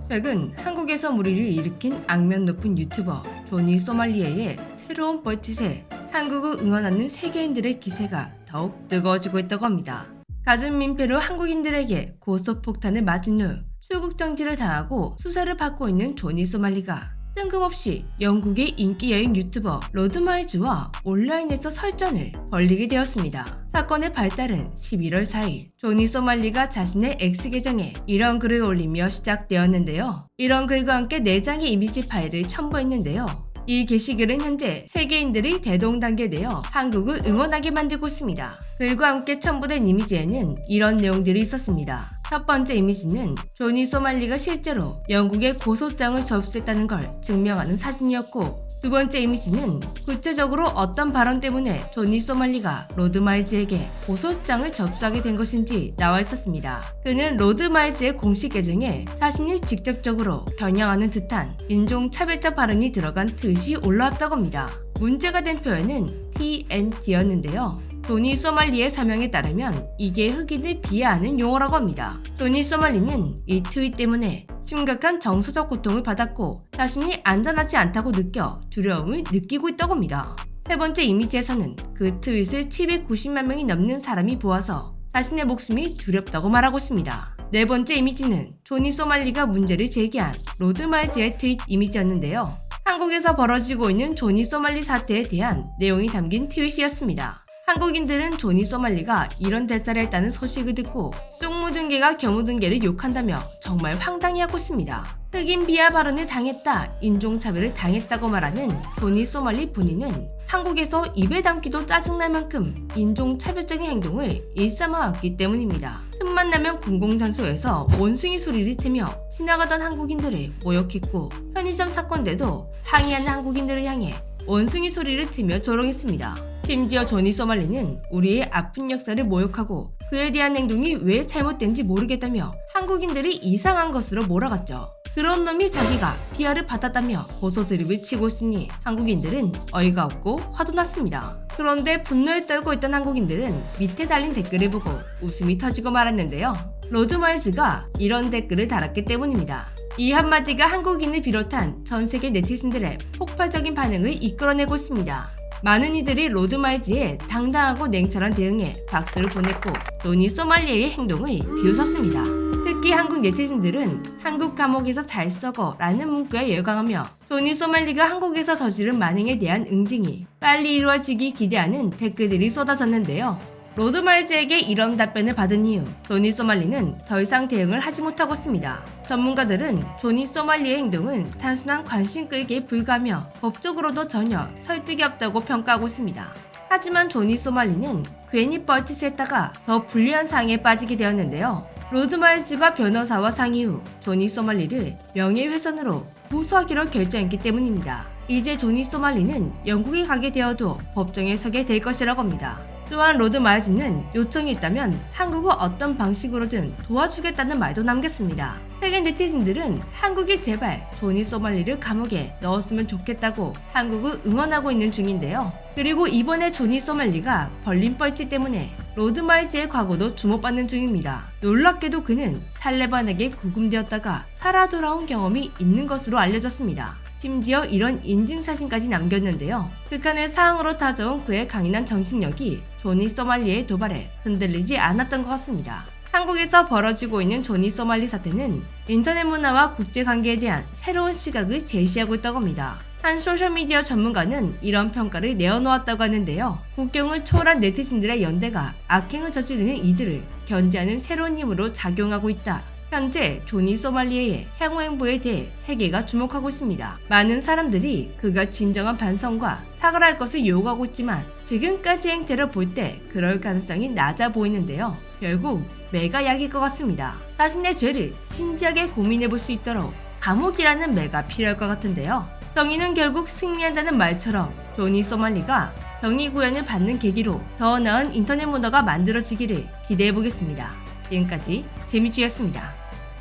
최근 한국에서 무리를 일으킨 악명 높은 유튜버 조니 소말리에의 새로운 뻘짓에 한국을 응원하는 세계인들의 기세가 더욱 뜨거워지고 있다고 합니다. 갖은 민폐로 한국인들에게 고소폭탄을 맞은 후 출국 정지를 당하고 수사를 받고 있는 조니 소말리가 뜬금없이 영국의 인기 여행 유튜버 로드마일즈와 온라인에서 설전을 벌이게 되었습니다. 사건의 발달은 11월 4일 조니 소말리가 자신의 X 계정에 이런 글을 올리며 시작되었는데요. 이런 글과 함께 4장의 이미지 파일을 첨부했는데요. 이 게시글은 현재 세계인들이 대동단계되어 한국을 응원하게 만들고 있습니다. 글과 함께 첨부된 이미지에는 이런 내용들이 있었습니다. 첫 번째 이미지는 조니 소말리가 실제로 영국에 고소장을 접수했다는 걸 증명하는 사진이었고, 두 번째 이미지는 구체적으로 어떤 발언 때문에 조니 소말리가 로드마일즈에게 고소장을 접수하게 된 것인지 나와 있었습니다. 그는 로드마일즈의 공식 계정에 자신이 직접적으로 겨냥하는 듯한 인종차별적 발언이 들어간 트윗이 올라왔다고 합니다. 문제가 된 표현은 TNT였는데요. 조니 소말리의 서명에 따르면 이게 흑인을 비하하는 용어라고 합니다. 조니 소말리는 이 트윗 때문에 심각한 정서적 고통을 받았고 자신이 안전하지 않다고 느껴 두려움을 느끼고 있다고 합니다. 세 번째 이미지에서는 그 트윗을 790만 명이 넘는 사람이 보아서 자신의 목숨이 두렵다고 말하고 있습니다. 네 번째 이미지는 조니 소말리가 문제를 제기한 로드마일즈의 트윗 이미지였는데요. 한국에서 벌어지고 있는 조니 소말리 사태에 대한 내용이 담긴 트윗이었습니다. 한국인들은 조니 소말리가 이런 대자를 했다는 소식을 듣고 똥 묻은 개가 겨 묻은 개를 욕한다며 정말 황당해하고 있습니다. 흑인 비하 발언을 당했다, 인종차별을 당했다고 말하는 조니 소말리 본인은 한국에서 입에 담기도 짜증날 만큼 인종차별적인 행동을 일삼아왔기 때문입니다. 틈만 나면 공공장소에서 원숭이 소리를 트며 지나가던 한국인들을 모욕했고, 편의점 사건 때도 항의하는 한국인들을 향해 원숭이 소리를 트며 조롱했습니다. 심지어 조니 소말리는 우리의 아픈 역사를 모욕하고 그에 대한 행동이 왜 잘못된지 모르겠다며 한국인들이 이상한 것으로 몰아갔죠. 그런 놈이 자기가 비하를 받았다며 고소 드립을 치고 있으니 한국인들은 어이가 없고 화도 났습니다. 그런데 분노에 떨고 있던 한국인들은 밑에 달린 댓글을 보고 웃음이 터지고 말았는데요. 로드마일즈가 이런 댓글을 달았기 때문입니다. 이 한마디가 한국인을 비롯한 전 세계 네티즌들의 폭발적인 반응을 이끌어내고 있습니다. 많은 이들이 로드마일즈의 당당하고 냉철한 대응에 박수를 보냈고 조니 소말리의 행동을 비웃었습니다. 특히 한국 네티즌들은 한국 감옥에서 잘 썩어 라는 문구에 열광하며 조니 소말리가 한국에서 저지른 만행에 대한 응징이 빨리 이루어지기 기대하는 댓글들이 쏟아졌는데요. 로드마일즈에게 이런 답변을 받은 이후 조니 소말리는 더 이상 대응을 하지 못하고 있습니다. 전문가들은 조니 소말리의 행동은 단순한 관심 끌기에 불과하며 법적으로도 전혀 설득이 없다고 평가하고 있습니다. 하지만 조니 소말리는 괜히 뻘짓을 했다가 더 불리한 상황에 빠지게 되었는데요. 로드마일즈가 변호사와 상의 후 조니 소말리를 명예훼손으로 고소하기로 결정했기 때문입니다. 이제 조니 소말리는 영국에 가게 되어도 법정에 서게 될 것이라고 합니다. 또한 로드마일즈는 요청이 있다면 한국을 어떤 방식으로든 도와주겠다는 말도 남겼습니다. 세계 네티즌들은 한국이 제발 조니 소말리를 감옥에 넣었으면 좋겠다고 한국을 응원하고 있는 중인데요. 그리고 이번에 조니 소말리가 벌린 뻘짓 때문에 로드마일즈의 과거도 주목받는 중입니다. 놀랍게도 그는 탈레반에게 구금되었다가 살아 돌아온 경험이 있는 것으로 알려졌습니다. 심지어 이런 인증사진까지 남겼는데요. 극한의 상황으로 찾아온 그의 강인한 정신력이 조니 소말리의 도발에 흔들리지 않았던 것 같습니다. 한국에서 벌어지고 있는 조니 소말리 사태는 인터넷 문화와 국제관계에 대한 새로운 시각을 제시하고 있다고 합니다. 한 소셜미디어 전문가는 이런 평가를 내어놓았다고 하는데요. 국경을 초월한 네티즌들의 연대가 악행을 저지르는 이들을 견제하는 새로운 힘으로 작용하고 있다. 현재 조니 소말리의 향후 행보에 대해 세계가 주목하고 있습니다. 많은 사람들이 그가 진정한 반성과 사과를 할 것을 요구하고 있지만 지금까지 행태를 볼 때 그럴 가능성이 낮아 보이는데요. 결국 매가 약일 것 같습니다. 자신의 죄를 진지하게 고민해 볼 수 있도록 감옥이라는 매가 필요할 것 같은데요. 정의는 결국 승리한다는 말처럼 조니 소말리가 정의 구현을 받는 계기로 더 나은 인터넷 문화가 만들어지기를 기대해 보겠습니다. 지금까지 재미쥐였습니다.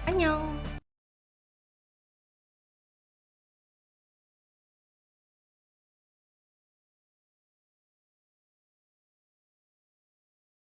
안녕.